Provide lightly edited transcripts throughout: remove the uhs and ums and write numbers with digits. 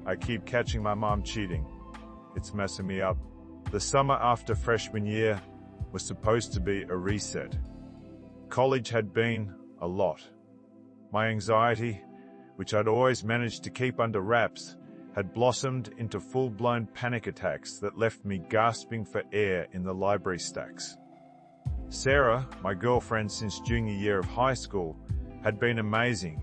I keep catching my mom cheating. It's messing me up. The summer after freshman year was supposed to be a reset. College had been a lot. My anxiety, which I'd always managed to keep under wraps, had blossomed into full-blown panic attacks that left me gasping for air in the library stacks. Sarah, my girlfriend since junior year of high school, had been amazing,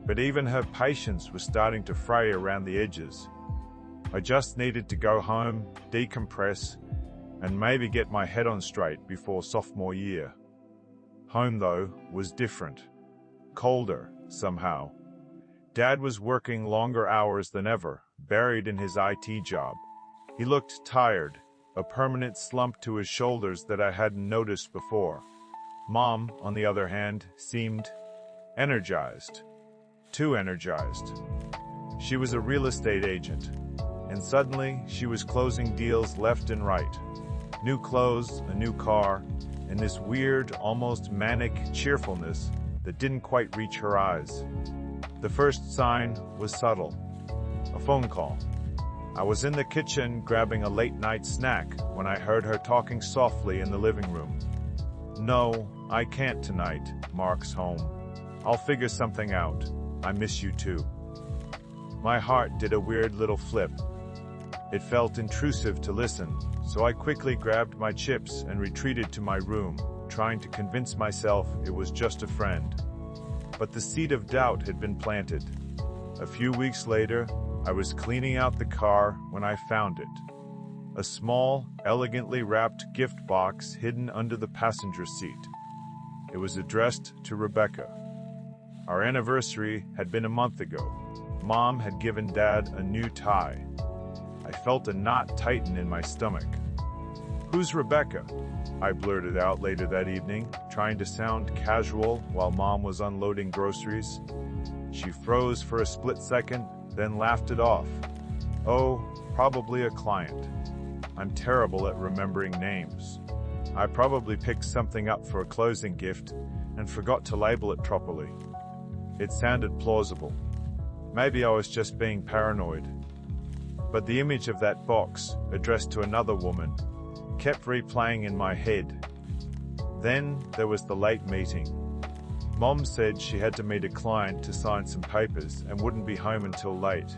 but even her patience was starting to fray around the edges. I just needed to go home, decompress, and maybe get my head on straight before sophomore year. Home, though, was different. Colder, somehow. Dad was working longer hours than ever, buried in his IT job. He looked tired, a permanent slump to his shoulders that I hadn't noticed before. Mom, on the other hand, seemed energized. Too energized. She was a real estate agent, and suddenly she was closing deals left and right. New clothes, a new car, and this weird, almost manic cheerfulness that didn't quite reach her eyes. The first sign was subtle. A phone call. I was in the kitchen grabbing a late-night snack when I heard her talking softly in the living room. "No, I can't tonight. Mark's home. I'll figure something out. I miss you too." My heart did a weird little flip. It felt intrusive to listen, so I quickly grabbed my chips and retreated to my room, trying to convince myself it was just a friend. But the seed of doubt had been planted. A few weeks later, I was cleaning out the car when I found it. A small, elegantly wrapped gift box hidden under the passenger seat. It was addressed to Rebecca. Our anniversary had been a month ago. Mom had given Dad a new tie. I felt a knot tighten in my stomach. "Who's Rebecca?" I blurted out later that evening, trying to sound casual while Mom was unloading groceries. She froze for a split second, then laughed it off. "Oh, probably a client. I'm terrible at remembering names. I probably picked something up for a closing gift and forgot to label it properly." It sounded plausible. Maybe I was just being paranoid. But the image of that box, addressed to another woman, kept replaying in my head. Then there was the late meeting. Mom said she had to meet a client to sign some papers and wouldn't be home until late.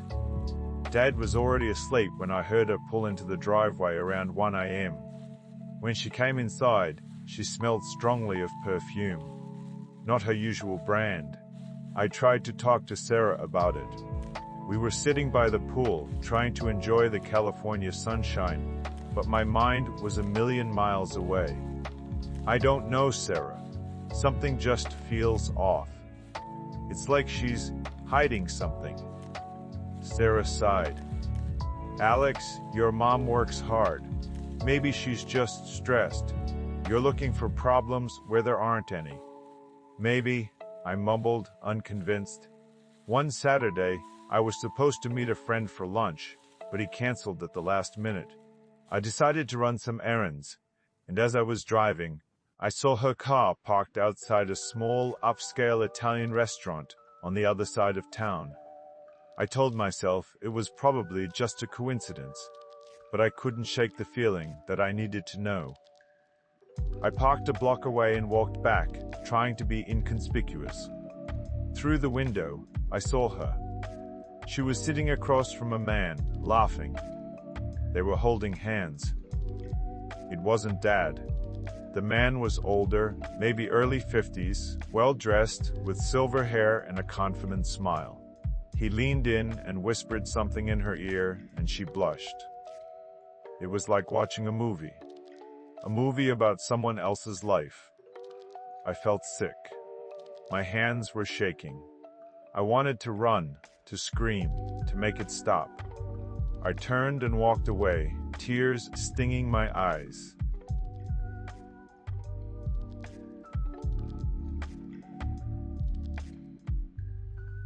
Dad was already asleep when I heard her pull into the driveway around 1 a.m. When she came inside, she smelled strongly of perfume. Not her usual brand. I tried to talk to Sarah about it. We were sitting by the pool, trying to enjoy the California sunshine, but my mind was a million miles away. "I don't know, Sarah. Something just feels off. It's like she's hiding something." Sarah sighed. "Alex, your mom works hard. Maybe she's just stressed. You're looking for problems where there aren't any." "Maybe," I mumbled, unconvinced. One Saturday, I was supposed to meet a friend for lunch, but he canceled at the last minute. I decided to run some errands, and as I was driving, I saw her car parked outside a small, upscale Italian restaurant on the other side of town. I told myself it was probably just a coincidence, but I couldn't shake the feeling that I needed to know. I parked a block away and walked back, trying to be inconspicuous. Through the window, I saw her. She was sitting across from a man, laughing. They were holding hands. It wasn't Dad. The man was older, maybe early 50s, well-dressed, with silver hair and a confident smile. He leaned in and whispered something in her ear, and she blushed. It was like watching a movie about someone else's life. I felt sick. My hands were shaking. I wanted to run, to scream, to make it stop. I turned and walked away, tears stinging my eyes.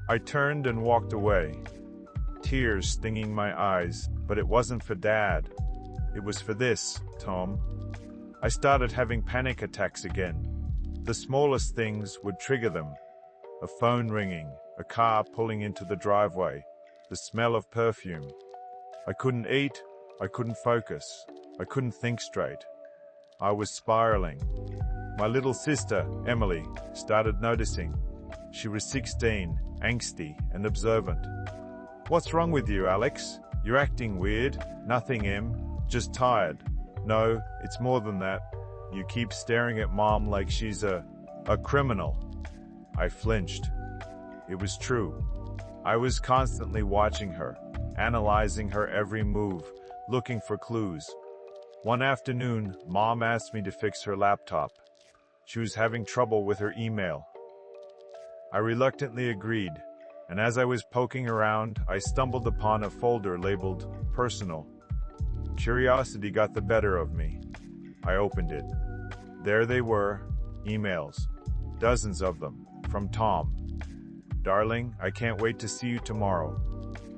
I turned and walked away, tears stinging my eyes, but it wasn't for Dad. It was for this, Tom. I started having panic attacks again. The smallest things would trigger them. A phone ringing, a car pulling into the driveway, the smell of perfume. I couldn't eat, I couldn't focus, I couldn't think straight. I was spiraling. My little sister, Emily, started noticing. She was 16, angsty and observant. "What's wrong with you, Alex? You're acting weird." "Nothing, Em. Just tired." "No, it's more than that. You keep staring at Mom like she's a criminal." I flinched. It was true. I was constantly watching her, analyzing her every move, looking for clues. One afternoon, Mom asked me to fix her laptop. She was having trouble with her email. I reluctantly agreed, and as I was poking around, I stumbled upon a folder labeled Personal. Curiosity got the better of me. I opened it. There they were, emails. Dozens of them, from Tom. "Darling, I can't wait to see you tomorrow.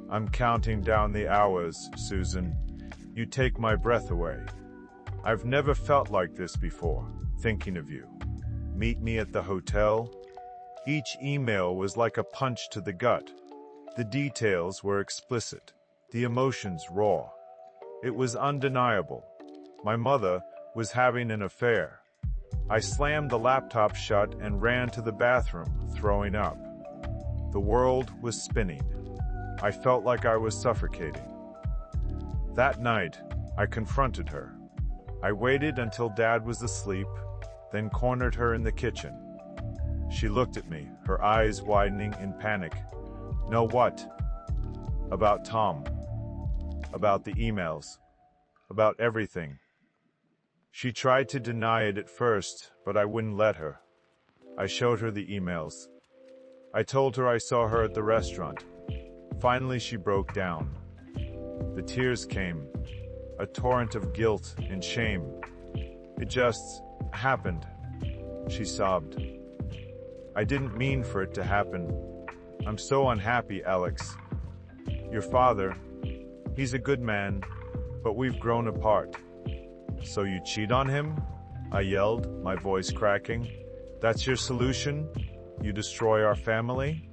I'm counting down the hours, Susan. You take my breath away. I've never felt like this before, thinking of you. Meet me at the hotel." Each email was like a punch to the gut. The details were explicit, the emotions raw. It was undeniable. My mother was having an affair. I slammed the laptop shut and ran to the bathroom, throwing up. The world was spinning. I felt like I was suffocating. That night, I confronted her. I waited until Dad was asleep, then cornered her in the kitchen. She looked at me, her eyes widening in panic. "Know what?" "About Tom. About the emails. About everything." She tried to deny it at first, but I wouldn't let her. I showed her the emails. I told her I saw her at the restaurant. Finally, she broke down. The tears came, a torrent of guilt and shame. "It just happened," she sobbed. "I didn't mean for it to happen. I'm so unhappy, Alex. Your father, he's a good man, but we've grown apart." "So you cheat on him?" I yelled, my voice cracking. "That's your solution? You destroy our family?"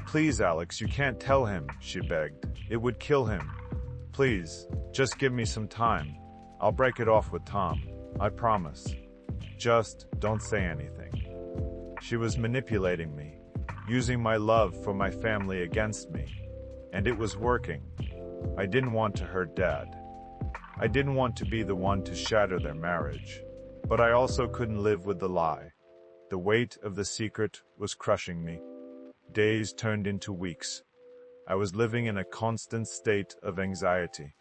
"Please, Alex, you can't tell him," she begged. "It would kill him. Please, just give me some time. I'll break it off with Tom. I promise. Just don't say anything." She was manipulating me, using my love for my family against me. And it was working. I didn't want to hurt Dad. I didn't want to be the one to shatter their marriage. But I also couldn't live with the lie. The weight of the secret was crushing me. Days turned into weeks. I was living in a constant state of anxiety.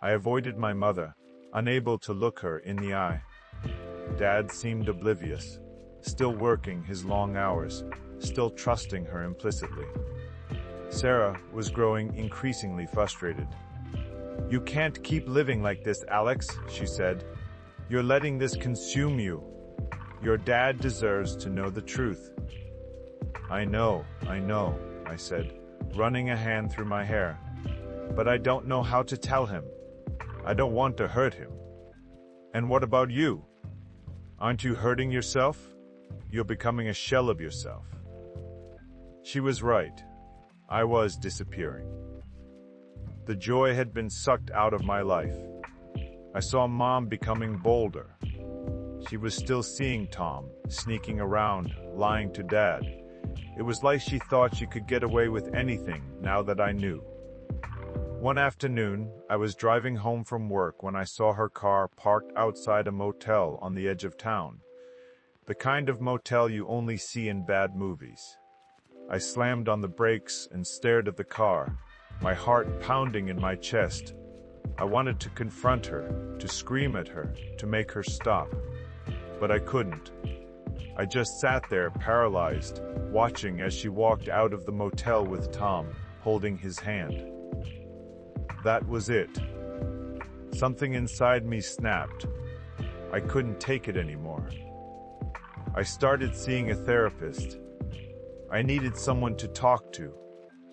I avoided my mother, unable to look her in the eye. Dad seemed oblivious, still working his long hours, still trusting her implicitly. Sarah was growing increasingly frustrated. "You can't keep living like this, Alex," she said. "You're letting this consume you. Your dad deserves to know the truth." I know, I said, running a hand through my hair. "But I don't know how to tell him. I don't want to hurt him." "And what about you? Aren't you hurting yourself? You're becoming a shell of yourself." She was right. I was disappearing. The joy had been sucked out of my life. I saw Mom becoming bolder. She was still seeing Tom, sneaking around, lying to Dad. It was like she thought she could get away with anything now that I knew. One afternoon, I was driving home from work when I saw her car parked outside a motel on the edge of town. The kind of motel you only see in bad movies. I slammed on the brakes and stared at the car, my heart pounding in my chest. I wanted to confront her, to scream at her, to make her stop. But I couldn't. I just sat there paralyzed, watching as she walked out of the motel with Tom, holding his hand. That was it. Something inside me snapped. I couldn't take it anymore. I started seeing a therapist. I needed someone to talk to,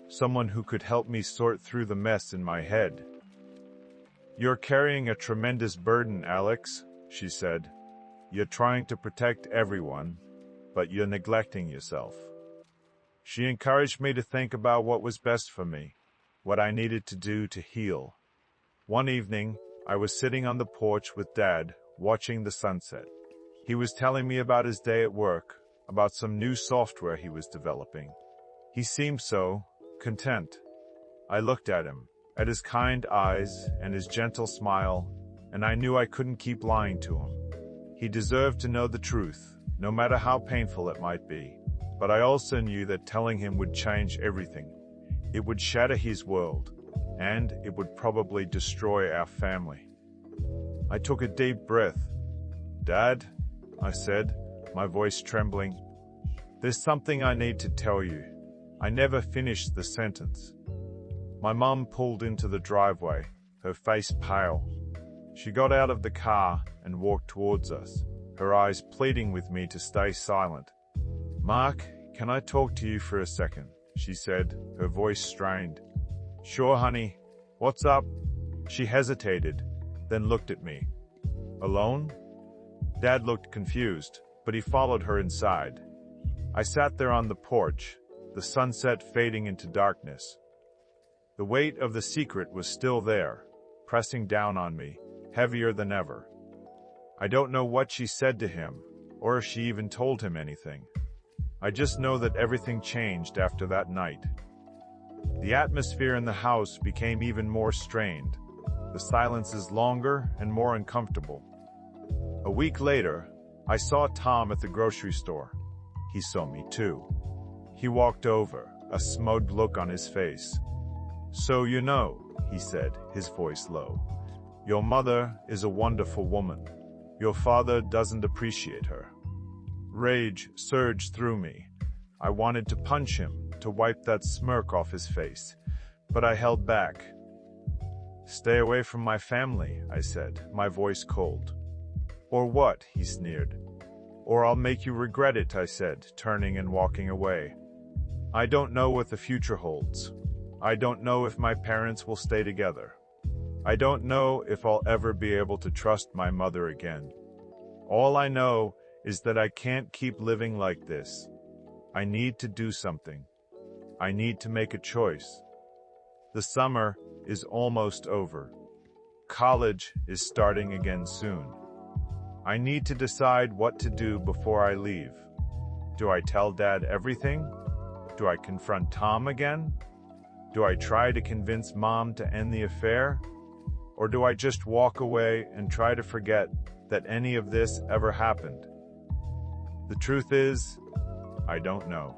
someone who could help me sort through the mess in my head. "You're carrying a tremendous burden, Alex," she said. "You're trying to protect everyone, but you're neglecting yourself." She encouraged me to think about what was best for me. what I needed to do to heal. One evening, I was sitting on the porch with Dad, watching the sunset. He was telling me about his day at work, about some new software he was developing. He seemed so content. I looked at him, at his kind eyes and his gentle smile, and I knew I couldn't keep lying to him. He deserved to know the truth, no matter how painful it might be. But I also knew that telling him would change everything. It would shatter his world, and it would probably destroy our family. I took a deep breath. "Dad," I said, my voice trembling, "there's something I need to tell you." I never finished the sentence. My mum pulled into the driveway, her face pale. She got out of the car and walked towards us, her eyes pleading with me to stay silent. "Mark, can I talk to you for a second?" she said, her voice strained. "Sure, honey. What's up?" She hesitated, then looked at me. "Alone?" Dad looked confused, but he followed her inside. I sat there on the porch, the sunset fading into darkness. The weight of the secret was still there, pressing down on me, heavier than ever. I don't know what she said to him, or if she even told him anything. I just know that everything changed after that night. The atmosphere in the house became even more strained, the silences longer and more uncomfortable. A week later, I saw Tom at the grocery store. He saw me too. He walked over, a smug look on his face. "So you know," he said, his voice low. "Your mother is a wonderful woman. Your father doesn't appreciate her." Rage surged through me. I wanted to punch him, to wipe that smirk off his face, but I held back. "Stay away from my family," I said, my voice cold. "Or what?" he sneered. "Or I'll make you regret it," I said, turning and walking away. I don't know what the future holds. I don't know if my parents will stay together. I don't know if I'll ever be able to trust my mother again. All I know is that I can't keep living like this. I need to do something. I need to make a choice. The summer is almost over. College is starting again soon. I need to decide what to do before I leave. Do I tell Dad everything? Do I confront Tom again? Do I try to convince Mom to end the affair? Or do I just walk away and try to forget that any of this ever happened? The truth is, I don't know.